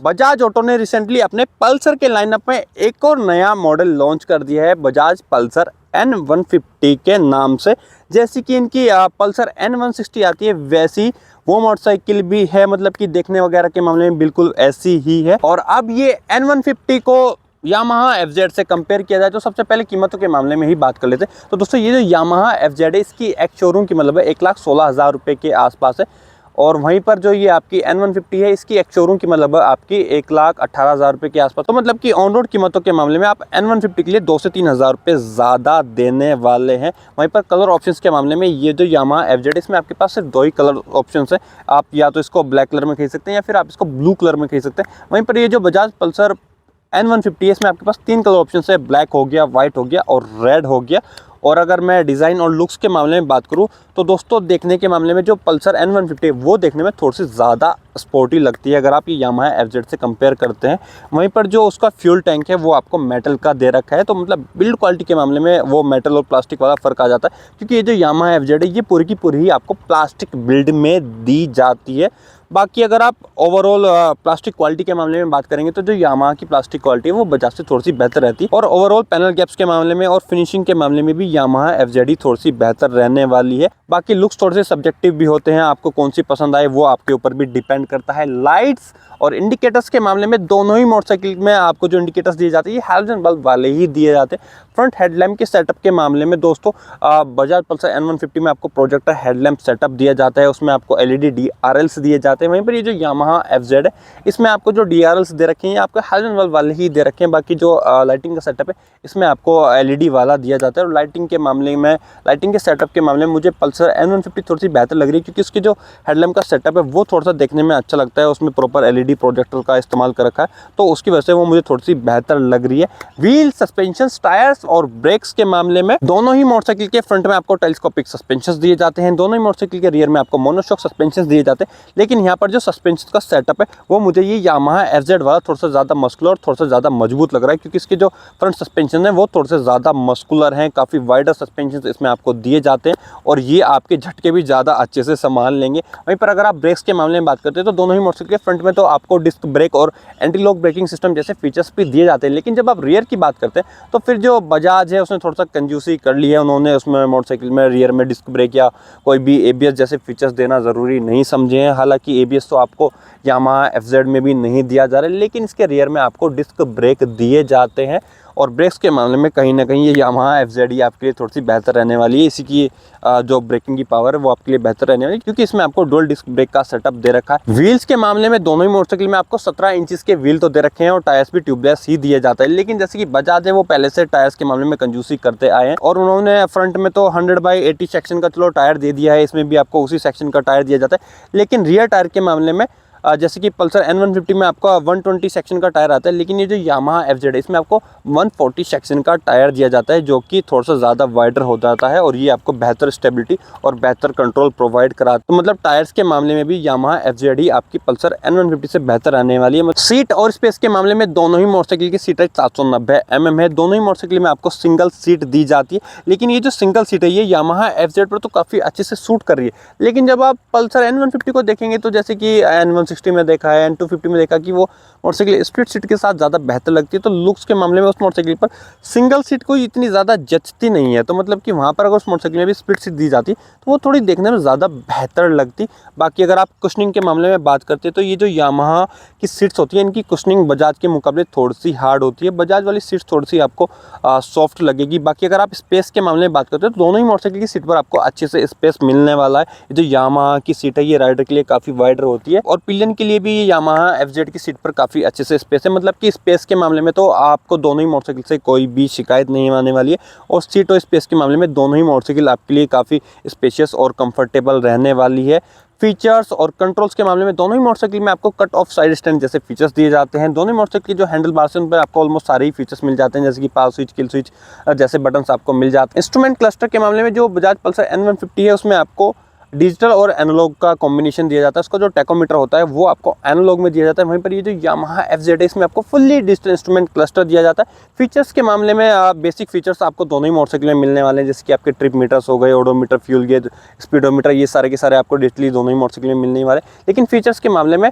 Bajaj auto ने recently अपने Pulsar के लाइनअप में एक और नया मॉडल लॉन्च कर दिया है, बजाज पल्सर N150 के नाम से। जैसी कि इनकी पल्सर N160 आती है, वैसी वो मोटरसाइकिल भी है, मतलब कि देखने वगैरह के मामले में बिल्कुल ऐसी ही है। और अब ये N150 को यामाहा FZ से कंपेयर किया जाए तो सबसे पहले कीमतों के मामले में ही बात कर लेते हैं। तो दोस्तों, ये जो यामाहा FZ है, इसकी एक शोरूम की मतलब है 1,16,000 रुपये के आसपास है। और वहीं पर जो ये आपकी N150 है, इसकी एक शोरूम की मतलब आपकी 1,18,000 रुपये के आसपास। तो मतलब कि ऑन रोड कीमतों के मामले में आप N150 के लिए 2 से 3,000 रुपये ज़्यादा देने वाले हैं। वहीं पर कलर ऑप्शंस के मामले में ये जो यामाहा FZ, इसमें आपके पास सिर्फ 2 ही कलर ऑप्शंस है। आप या तो इसको ब्लैक कलर में खरीद सकते हैं या फिर आप इसको ब्लू कलर में खरीद सकते हैं। वहीं पर ये जो बजाज पल्सर N150 है, इसमें आपके पास 3 कलर ऑप्शन है, ब्लैक हो गया, वाइट हो गया और रेड हो गया। और अगर मैं डिज़ाइन और लुक्स के मामले में बात करूं तो दोस्तों, देखने के मामले में जो पल्सर N150 है वो देखने में थोड़ी सी ज़्यादा स्पोर्टी लगती है अगर आप ये यामाहा FZ से कंपेयर करते हैं। वहीं पर जो उसका फ्यूल टैंक है वो आपको मेटल का दे रखा है, तो मतलब बिल्ड क्वालिटी के मामले में वो मेटल और प्लास्टिक वाला फ़र्क आ जाता है, क्योंकि ये जो यामाहा FZ है ये पूरी की पूरी ही आपको प्लास्टिक बिल्ड में दी जाती है। बाकी अगर आप ओवरऑल प्लास्टिक क्वालिटी के मामले में बात करेंगे तो जो यामाहा की प्लास्टिक क्वालिटी है वो बजाज से थोड़ी सी बेहतर रहती है। और ओवरऑल पैनल गैप्स के मामले में और फिनिशिंग के मामले में भी यामाहा FZ थोड़ी सी बेहतर रहने वाली है। बाकी लुक्स थोड़े से सब्जेक्टिव भी होते हैं, आपको कौन सी पसंद आए वो आपके ऊपर भी डिपेंड करता है। लाइट्स और इंडिकेटर्स के मामले में दोनों ही मोटरसाइकिल में आपको जो इंडिकेटर्स दिए जाते हैं ये हैलोजन बल्ब वाले ही दिए जाते हैं। फ्रंट हेडलैम्प के सेटअप के मामले में दोस्तों, बजाज पल्सर N150 में आपको प्रोजेक्टर हेडलैम्प सेटअप दिया जाता है, उसमें आपको LED DRLs दिए जाते हैं। वहीं पर ये जो यामाहा FZ है, इसमें आपको जो DRLs दे रखे हैं आपको हैलोजन बल्ब वाले ही दे रखे हैं। बाकी जो लाइटिंग का सेटअप है इसमें आपको LED वाला दिया जाता है। और लाइटिंग के मामले में, लाइटिंग के सेटअप के मामले में मुझे पल्सर N150 थोड़ी सी बेहतर लग रही है, क्योंकि उसकी जो हेडलैम्प का सेटअप है वो थोड़ा सा देखने में अच्छा लगता है, उसमें प्रॉपर LED प्रोजेक्टर का इस्तेमाल कर रखा है, तो उसकी वजह से वो मुझे थोड़ी सी बेहतर लग रही है। व्हील, सस्पेंशन, टायर्स और ब्रेक्स के मामले में दोनों ही मोटरसाइकिल के फ्रंट में आपको टेलीस्कोपिक सस्पेंशन दिए जाते हैं, दोनों ही मोटरसाइकिल के रियर में आपको मोनोशॉक सस्पेंशन दिए जाते हैं। लेकिन यहाँ पर जो सस्पेंशन का सेटअप है वो मुझे ये यामाहा FZ वाला थोड़ा सा ज़्यादा मस्कुलर और थोड़ा सा ज़्यादा मजबूत लग रहा है, क्योंकि इसके जो फ्रंट सस्पेंशन है वो थोड़े से ज़्यादा मस्कुलर हैं, काफ़ी वाइडर सस्पेंशन इसमें आपको दिए जाते हैं और ये आपके झटके भी ज़्यादा अच्छे से संभाल लेंगे। वहीं पर अगर आप ब्रेक्स के मामले में बात करते हैं तो दोनों ही मोटरसाइकिल के फ्रंट में तो आपको डिस्क ब्रेक और एंटी लॉक ब्रेकिंग सिस्टम जैसे फीचर्स भी दिए जाते हैं। लेकिन जब आप रियर की बात करते हैं तो फिर जो बजाज है उसने थोड़ा सा कंजूसी कर ली है, उन्होंने उसमें मोटरसाइकिल में रियर में डिस्क ब्रेक या कोई भी ABS जैसे फीचर्स देना ज़रूरी नहीं समझे हैं। हालांकि ABS तो आपको यामाहा FZ में भी नहीं दिया जा रहा है, लेकिन इसके रियर में आपको डिस्क ब्रेक दिए जाते हैं। और ब्रेक्स के मामले में कहीं ना कहीं ये यामाहा FZ ही आपके लिए थोड़ी सी बेहतर रहने वाली है। इसी की जो ब्रेकिंग की पावर है वो आपके लिए बेहतर रहने वाली है, क्योंकि इसमें आपको डुअल डिस्क ब्रेक का सेटअप दे रखा है। व्हील्स के मामले में दोनों ही मोटरसाइकिल में आपको 17 इंचेस के व्हील तो दे रखे हैं और टायर्स भी ट्यूबलेस ही दिए जाता है। लेकिन जैसे कि बजाज है वो पहले से टायर्स के मामले में कंजूसी करते आए हैं और उन्होंने फ्रंट में तो 100/80 सेक्शन का चलो टायर दे दिया है, इसमें भी आपको उसी सेक्शन का टायर दिया जाता है। लेकिन रियर टायर के मामले में जैसे कि पल्सर N150 में आपको 120 सेक्शन का टायर आता है, लेकिन ये जो यामाहा FZ है इसमें आपको 140 सेक्शन का टायर दिया जाता है, जो कि थोड़ा सा ज़्यादा वाइडर हो जाता है और ये आपको बेहतर स्टेबिलिटी और बेहतर कंट्रोल प्रोवाइड कराता है। तो मतलब टायर्स के मामले में भी यामाहा FZ ही आपकी पल्सर N150 से बेहतर आने वाली है। सीट और स्पेस के मामले में दोनों ही मोटरसाइकिल की सीट 790 mm है, दोनों ही मोटरसाइकिल में आपको सिंगल सीट दी जाती है। लेकिन ये जो सिंगल सीट है ये यामाहा FZ पर तो काफ़ी अच्छे से सूट कर रही है। लेकिन जब आप पल्सर N150 को देखेंगे तो जैसे कि N160 में देखा है, N250 में देखा कि वो मोटरसाइकिल स्प्लिट सीट के साथ ज़्यादा बेहतर लगती है, तो लुक्स के मामले में उस मोटरसाइकिल पर सिंगल सीट कोई इतनी ज़्यादा जचती नहीं है। तो मतलब कि वहाँ पर अगर उस मोटरसाइकिल में भी स्प्लिट सीट दी जाती तो वो थोड़ी देखने में ज़्यादा बेहतर लगती। बाकी अगर आप कुशनिंग के मामले में बात करते हैं तो ये जो यामाहा की सीट्स होती है इनकी कुशनिंग बजाज के मुकाबले थोड़ी सी हार्ड होती है, बजाज वाली सीट्स थोड़ी सी आपको सॉफ्ट लगेगी। बाकी अगर आप स्पेस के मामले में बात करते हैं तो दोनों ही मोटरसाइकिल की सीट पर आपको अच्छे से स्पेस मिलने वाला है। ये जो यामाहा की सीट है ये राइडर के लिए काफ़ी वाइडर होती है और पिलियन के लिए भी यामाहा FZ की सीट पर काफ़ी अच्छे से स्पेस है। मतलब कि स्पेस के मामले में तो आपको दोनों ही मोटरसाइकिल से कोई भी शिकायत नहीं आने वाली है और सीट और स्पेस के मामले में दोनों ही मोटरसाइकिल आपके लिए काफ़ी स्पेशियस और कंफर्टेबल रहने वाली है। फीचर्स और कंट्रोल्स के मामले में दोनों ही मोटरसाइकिल में आपको कट ऑफ साइड स्टैंड जैसे फीचर्स दिए जाते हैं। दोनों ही मोटरसाइकिल के जो हैंडल बार्स हैं उन पर आपको ऑलमोस्ट सारे ही फीचर्स मिल जाते हैं, जैसे कि पावर स्विच, किल स्विच जैसे बटन्स आपको मिल जाते हैं। इंस्ट्रूमेंट क्लस्टर के मामले में जो बजाज पल्सर N150 है उसमें आपको डिजिटल और एनालॉग का कॉम्बिनेशन दिया जाता है। उसका जो टैकोमीटर होता है वो आपको एनालॉग में दिया जाता है। वहीं पर ये जो यामाहा FZ है इसमें आपको फुल्ली डिजिटल इंस्ट्रूमेंट क्लस्टर दिया जाता है। फीचर्स के मामले में बेसिक फीचर्स आपको दोनों ही मोटरसाइकिल में मिलने वाले हैं, जैसे कि आपके ट्रिप मीटर्स हो गए, ओडोमीटर, फ्यूल गेज, स्पीडोमीटर, ये सारे के सारे आपको डिजिटली दोनों ही मोटरसाइकिल में मिलने वाले। लेकिन फीचर्स के मामले में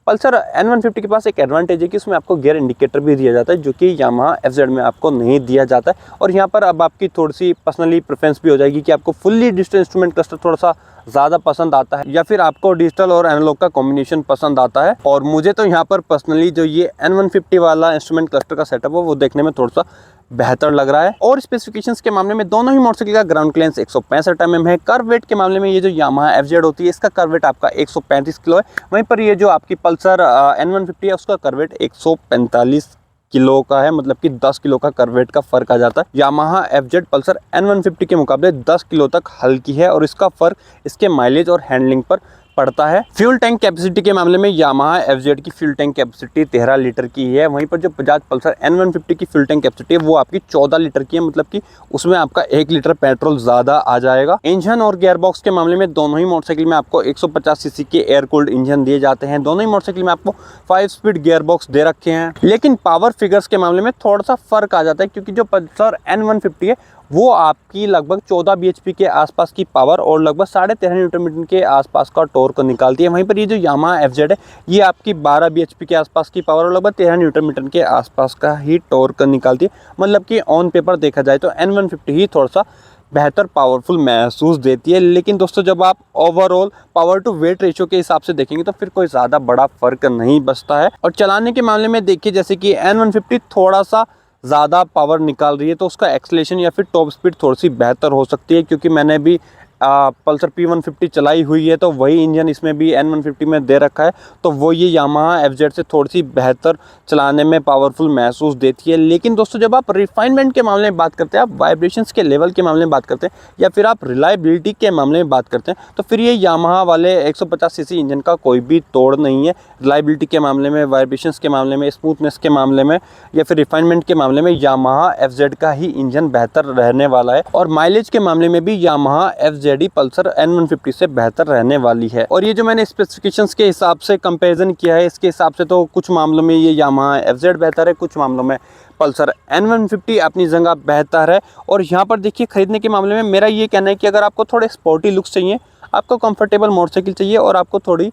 पल्सर N150 के पास एक एडवांटेज है कि उसमें आपको गियर इंडिकेटर भी दिया जाता है, जो कि यामाहा FZ में आपको नहीं दिया जाता है। और यहाँ पर अब आपकी थोड़ी सी पर्सनली प्रेफरेंस भी हो जाएगी कि आपको फुल्ली डिजिटल इंस्ट्रूमेंट क्लस्टर थोड़ा सा ज़्यादा पसंद आता है या फिर आपको डिजिटल और एनालॉग का कॉम्बिनेशन पसंद आता है। और मुझे तो यहाँ पर पर्सनली जो ये N150 वाला इंस्ट्रूमेंट क्लस्टर का सेटअप है वो देखने में थोड़ा सा बेहतर लग रहा है। और स्पेसिफिकेशंस के मामले में दोनों ही मोटरसाइकिल का ग्राउंड क्लियरेंस 165 mm है। कर्व वेट के मामले में ये जो यामाहा FZ होती है इसका कर्व वेट आपका 135 किलो है, वहीं पर ये जो आपकी पल्सर N150 है उसका कर्व वेट 145 किलो का है, मतलब कि 10 किलो का कर्व वेट का फर्क आ जाता है। यामाहा FZ पल्सर N150 के मुकाबले 10 किलो तक हल्की है और इसका फर्क इसके माइलेज और हैंडलिंग पर पड़ता है। फ्यूल टैंक कैपेसिटी के मामले में यामाहा FZ की फ्यूल टैंक कैपेसिटी 13 लीटर की है, वहीं पर जो बजाज पल्सर N150 की फ्यूल टैंक कैपेसिटी है वो आपकी 14 लीटर की है, मतलब कि उसमें आपका 1 लीटर पेट्रोल ज़्यादा आ जाएगा। इंजन और गियर बॉक्स के मामले में दोनों ही मोटरसाइकिल में आपको 150 सीसी के एयर कूल्ड इंजन दिए जाते हैं। दोनों ही मोटरसाइकिल में आपको 5 स्पीड गियर बॉक्स दे रखे हैं, लेकिन पावर फिगर्स के मामले में थोड़ा सा फर्क आ जाता है, क्योंकि जो पल्सर N150 है वो आपकी लगभग 14 bhp के आसपास की पावर और लगभग 13.5 न्यूटन मीटर के आसपास का टॉर्क निकालती है। वहीं पर ये जो यामाहा FZ है ये आपकी 12 bhp के आसपास की पावर और लगभग 13 न्यूटन मीटर के आसपास का ही टॉर्क निकालती है। मतलब कि ऑन पेपर देखा जाए तो N150 ही थोड़ा सा बेहतर पावरफुल महसूस देती है। लेकिन दोस्तों जब आप overall power to weight ratio के हिसाब से देखेंगे तो फिर कोई ज़्यादा बड़ा फर्क नहीं बचता है। और चलाने के मामले में देखिए, जैसे कि N150 थोड़ा सा ज़्यादा पावर निकाल रही है तो उसका एक्सलेशन या फिर टॉप स्पीड थोड़ी सी बेहतर हो सकती है, क्योंकि मैंने भी पल्सर P150 चलाई हुई है तो वही इंजन इसमें भी N150 में दे रखा है, तो वो ये यामाहा FZ से थोड़ी सी बेहतर चलाने में पावरफुल महसूस देती है। लेकिन दोस्तों जब आप रिफाइनमेंट के मामले में बात करते हैं, आप वाइब्रेशंस के लेवल के मामले में बात करते हैं या फिर आप रिलायबिलिटी के मामले में बात करते हैं, तो फिर ये यामाहा वाले 150 सीसी इंजन का कोई भी तोड़ नहीं है। रिलायबिलिटी के मामले में, वाइब्रेशंस के मामले में, स्मूथनेस के मामले में या फिर रिफाइनमेंट के मामले में यामाहा FZ का ही इंजन बेहतर रहने वाला है। और माइलेज के मामले में भी यामाहा FZ पल्सर N150 से बेहतर रहने वाली है। और ये जो मैंने स्पेसिफिकेशंस के हिसाब से कंपैरिजन किया है, इसके हिसाब से तो कुछ मामलों में ये यामाहा FZ बेहतर है, कुछ मामलों में पल्सर N150 अपनी जगह बेहतर है। और यहाँ पर देखिए खरीदने के मामले में मेरा ये कहना है कि अगर आपको थोड़े स्पोर्टी लुक्स चाहिए, आपको कंफर्टेबल मोटरसाइकिल चाहिए और आपको थोड़ी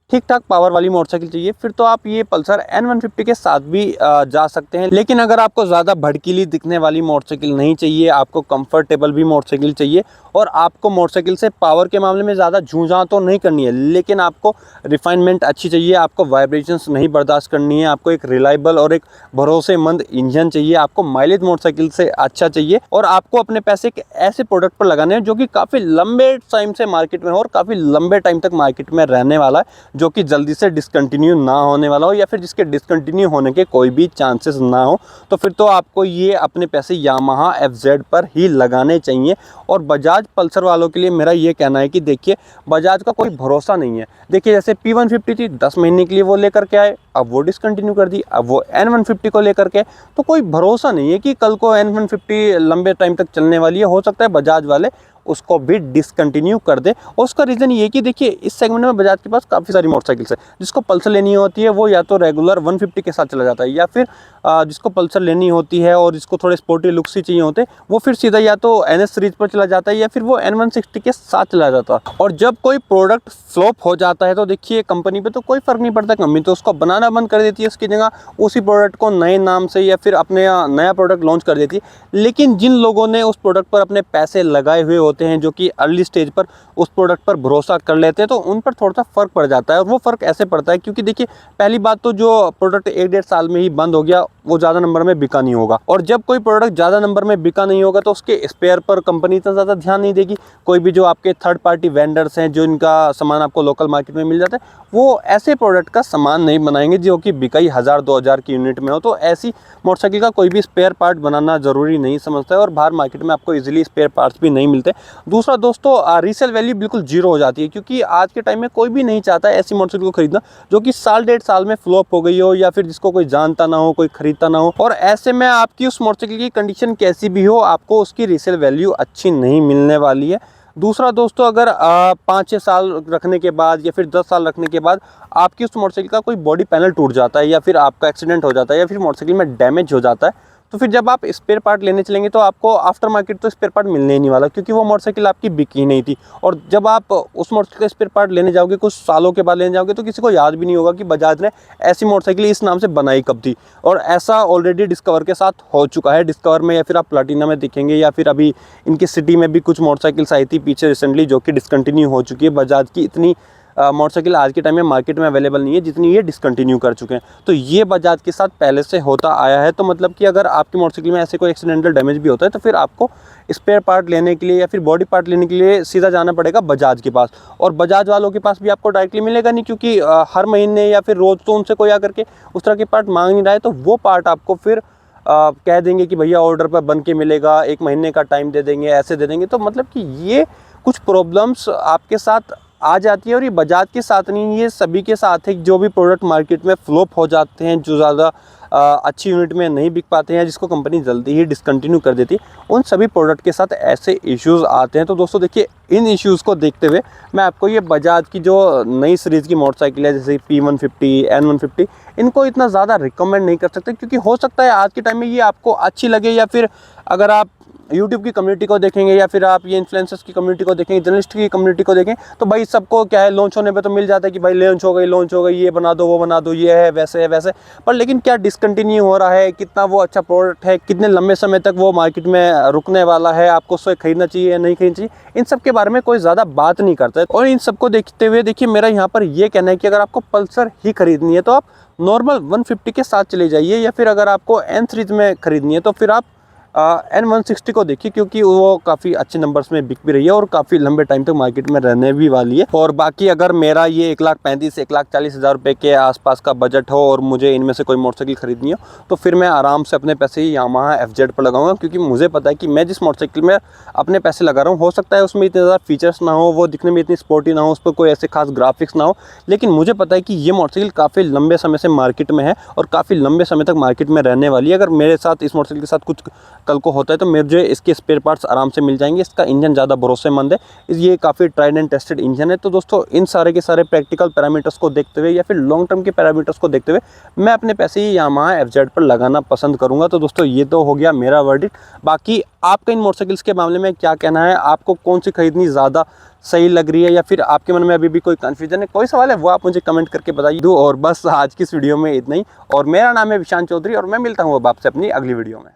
ठीक ठाक पावर वाली मोटरसाइकिल चाहिए, फिर तो आप ये पल्सर N150 के साथ भी जा सकते हैं। लेकिन अगर आपको ज़्यादा भड़कीली दिखने वाली मोटरसाइकिल नहीं चाहिए, आपको कंफर्टेबल भी मोटरसाइकिल चाहिए और आपको मोटरसाइकिल से पावर के मामले में ज़्यादा झूझां तो नहीं करनी है, लेकिन आपको रिफाइनमेंट अच्छी चाहिए, आपको वाइब्रेशंस नहीं बर्दाश्त करनी है, आपको एक रिलायबल और एक भरोसेमंद इंजन चाहिए, आपको माइलेज मोटरसाइकिल से अच्छा चाहिए और आपको अपने पैसे के ऐसे प्रोडक्ट पर लगाने हैं जो कि काफ़ी लंबे टाइम से मार्केट में हो और काफ़ी लंबे टाइम तक मार्केट में रहने वाला है, जो कि जल्दी से डिसकंटिन्यू ना होने वाला हो या फिर जिसके डिसकंटिन्यू होने के कोई भी चांसेस ना हो, तो फिर तो आपको ये अपने पैसे यामाहा FZ पर ही लगाने चाहिए। और बजाज पल्सर वालों के लिए मेरा ये कहना है कि देखिए बजाज का कोई भरोसा नहीं है। देखिए जैसे P150 थी, 10 महीने के लिए वो लेकर के आए, अब वो डिसकंटिन्यू कर दी, अब वो N150 को लेकर के, तो कोई भरोसा नहीं है कि कल को N150 लंबे टाइम तक चलने वाली है। हो सकता है बजाज वाले उसको भी डिसकंटिन्यू कर दे। और उसका रीज़न ये कि देखिए इस सेगमेंट में बजाज के पास काफ़ी सारी मोटरसाइकिल्स है। जिसको पल्सर लेनी होती है वो या तो रेगुलर 150 के साथ चला जाता है, या फिर जिसको पल्सर लेनी होती है और जिसको थोड़े स्पोर्टी लुक्स ही चाहिए होते हैं वो फिर सीधा या तो NS सीरीज पर चला जाता है या फिर वो N160 के साथ चला जाता है। और जब कोई प्रोडक्ट फ्लॉप हो जाता है तो देखिए कंपनी पे तो कोई फ़र्क नहीं पड़ता, कंपनी तो उसको बनाना बंद कर देती है, उसकी जगह उसी प्रोडक्ट को नए नाम से या फिर अपने नया प्रोडक्ट लॉन्च कर देती है। लेकिन जिन लोगों ने उस प्रोडक्ट पर अपने पैसे लगाए हुए होते हैं, जो कि अर्ली स्टेज पर उस प्रोडक्ट पर भरोसा कर लेते हैं, तो उन पर थोड़ा सा फ़र्क पड़ जाता है। और वो फ़र्क ऐसे पड़ता है क्योंकि देखिए पहली बात तो जो प्रोडक्ट 1-1.5 साल में ही बंद हो गया वो ज़्यादा नंबर में बिका नहीं होगा, और जब कोई प्रोडक्ट ज़्यादा नंबर में बिका नहीं होगा तो उसके स्पेयर पर कंपनी इतना ज़्यादा ध्यान नहीं देगी। कोई भी जो आपके थर्ड पार्टी वेंडर्स हैं जो इनका सामान आपको लोकल मार्केट में मिल जाता है, वो ऐसे प्रोडक्ट का सामान नहीं बनाएंगे जो कि बिकाई 1000-2000 की यूनिट में हो। तो ऐसी मोटरसाइकिल का कोई भी स्पेयर पार्ट बनाना ज़रूरी नहीं समझता है और बाहर मार्केट में आपको ईजिली स्पेयर पार्ट्स भी नहीं मिलते। दूसरा दोस्तों रीसेल वैल्यू बिल्कुल जीरो हो जाती है, क्योंकि आज के टाइम में कोई भी नहीं चाहता ऐसी मोटरसाइकिल को खरीदना जो कि साल-1.5 साल में फ्लॉप हो गई हो या फिर जिसको कोई जानता ना हो, कोई खरीदता ना हो। और ऐसे में आपकी उस मोटरसाइकिल की कंडीशन कैसी भी हो, आपको उसकी रीसेल वैल्यू अच्छी नहीं मिलने वाली है। दूसरा दोस्तों, अगर 5-6 साल रखने के बाद या फिर 10 साल रखने के बाद आपकी उस मोटरसाइकिल का कोई बॉडी पैनल टूट जाता है या फिर आपका एक्सीडेंट हो जाता है या फिर मोटरसाइकिल में डैमेज हो जाता है, तो फिर जब आप स्पेयर पार्ट लेने चलेंगे तो आपको आफ्टर मार्केट तो स्पेयर पार्ट मिलने ही नहीं वाला, क्योंकि वो मोटरसाइकिल आपकी बिकी नहीं थी। और जब आप उस मोटरसाइकिल का स्पेयर पार्ट लेने जाओगे, कुछ सालों के बाद लेने जाओगे, तो किसी को याद भी नहीं होगा कि बजाज ने ऐसी मोटरसाइकिल इस नाम से बनाई कब थी। और ऐसा ऑलरेडी डिस्कवर के साथ हो चुका है। डिस्कवर में या फिर आप प्लाटिना में दिखेंगे, या फिर अभी इनकी सिटी में भी कुछ मोटरसाइकिल्स आई थी पीछे रिसेंटली जो कि डिसकंटिन्यू हो चुकी है। बजाज की इतनी मोटरसाइकिल आज के टाइम में मार्केट में अवेलेबल नहीं है जितनी ये डिसकंटिन्यू कर चुके हैं। तो ये बजाज के साथ पहले से होता आया है। तो मतलब कि अगर आपकी मोटरसाइकिल में ऐसे कोई एक्सीडेंटल डैमेज भी होता है तो फिर आपको स्पेयर पार्ट लेने के लिए या फिर बॉडी पार्ट लेने के लिए सीधा जाना पड़ेगा बजाज के पास। और बजाज वालों के पास भी आपको डायरेक्टली मिलेगा नहीं, क्योंकि हर महीने या फिर रोज़ तो उनसे कोई आकर के उस तरह के पार्ट मांग नहीं रहा है। तो वो पार्ट आपको फिर कह देंगे कि भैया ऑर्डर पर बन के मिलेगा, 1 महीने का टाइम दे देंगे, ऐसे दे देंगे। तो मतलब कि ये कुछ प्रॉब्लम्स आपके साथ आ जाती है। और ये बजाज के साथ नहीं, ये सभी के साथ है। जो भी प्रोडक्ट मार्केट में फ्लॉप हो जाते हैं, जो ज़्यादा अच्छी यूनिट में नहीं बिक पाते हैं, जिसको कंपनी जल्दी ही डिसकंटिन्यू कर देती है, उन सभी प्रोडक्ट के साथ ऐसे इश्यूज़ आते हैं। तो दोस्तों देखिए, इन इश्यूज़ को देखते हुए मैं आपको ये बजाज की जो नई सीरीज़ की मोटरसाइकिल है, जैसे P150, N150, इनको इतना ज़्यादा रिकमेंड नहीं कर सकते, क्योंकि हो सकता है आज के टाइम में ये आपको अच्छी लगे, या फिर अगर आप यूट्यूब की कम्युनिटी को देखेंगे या फिर आप ये इन्फ्लुएंसर्स की कम्युनिटी को देखेंगे, जर्नलिस्ट की कम्युनिटी को देखें, तो भाई सबको क्या है, लॉन्च होने पे तो मिल जाता है कि भाई लॉन्च हो गई, ये बना दो, वो बना दो, ये है, वैसे। पर लेकिन क्या डिसकंटिन्यू हो रहा है, कितना वो अच्छा प्रोडक्ट है, कितने लंबे समय तक वो मार्केट में रुकने वाला है, आपको उसको खरीदना चाहिए या नहीं खरीदना चाहिए, इन सब के बारे में कोई ज़्यादा बात नहीं करता है। और इन सबको देखते हुए देखिए, मेरा यहाँ पर ये कहना है कि अगर आपको पल्सर ही खरीदनी है तो आप नॉर्मल 150 के साथ चले जाइए, या फिर अगर आपको N सीरीज में खरीदनी है तो फिर आप N160 को देखिए, क्योंकि वो काफ़ी अच्छे नंबर्स में बिक भी रही है और काफ़ी लंबे टाइम तक मार्केट में रहने भी वाली है। और बाकी अगर मेरा ये 1,35,000 1,40,000 रुपये के आसपास का बजट हो और मुझे इनमें से कोई मोटरसाइकिल खरीदनी हो, तो फिर मैं आराम से अपने पैसे ही यामाहा FZ पर लगाऊंगा, क्योंकि मुझे पता है कि मैं जिस मोटरसाइकिल में अपने पैसे लगा रहा हूँ, हो सकता है उसमें इतने ज़्यादा फीचर्स ना हो, वो दिखने में इतनी स्पोर्टी ना हो, उस पर कोई ऐसे खास ग्राफिक्स ना हो, लेकिन मुझे पता है कि ये मोटरसाइकिल काफ़ी लंबे समय से मार्केट में है और काफ़ी लंबे समय तक मार्केट में रहने वाली है। अगर मेरे साथ इस मोटरसाइकिल के साथ कुछ कल को होता है तो मुझे इसके स्पेयर पार्ट्स आराम से मिल जाएंगे। इसका इंजन ज़्यादा भरोसेमंद है, ये काफ़ी ट्राइड एंड टेस्टेड इंजन है। तो दोस्तों, इन सारे के सारे प्रैक्टिकल पैरामीटर्स को देखते हुए या फिर लॉन्ग टर्म के पैरामीटर्स को देखते हुए मैं अपने पैसे ही यामाहा FZ पर लगाना पसंद करूँगा। तो दोस्तों, ये तो हो गया मेरा वर्डिक्ट। बाकी आपका इन मोटरसाइकिल्स के मामले में क्या कहना है? आपको कौन सी खरीदनी ज़्यादा सही लग रही है, या फिर आपके मन में अभी भी कोई कन्फ्यूजन है, कोई सवाल है, वो आप मुझे कमेंट करके बताइए दो। और बस आज की इस वीडियो में इतना ही। और मेरा नाम है विशांत चौधरी और मैं मिलता हूँ अब आपसे अपनी अगली वीडियो में।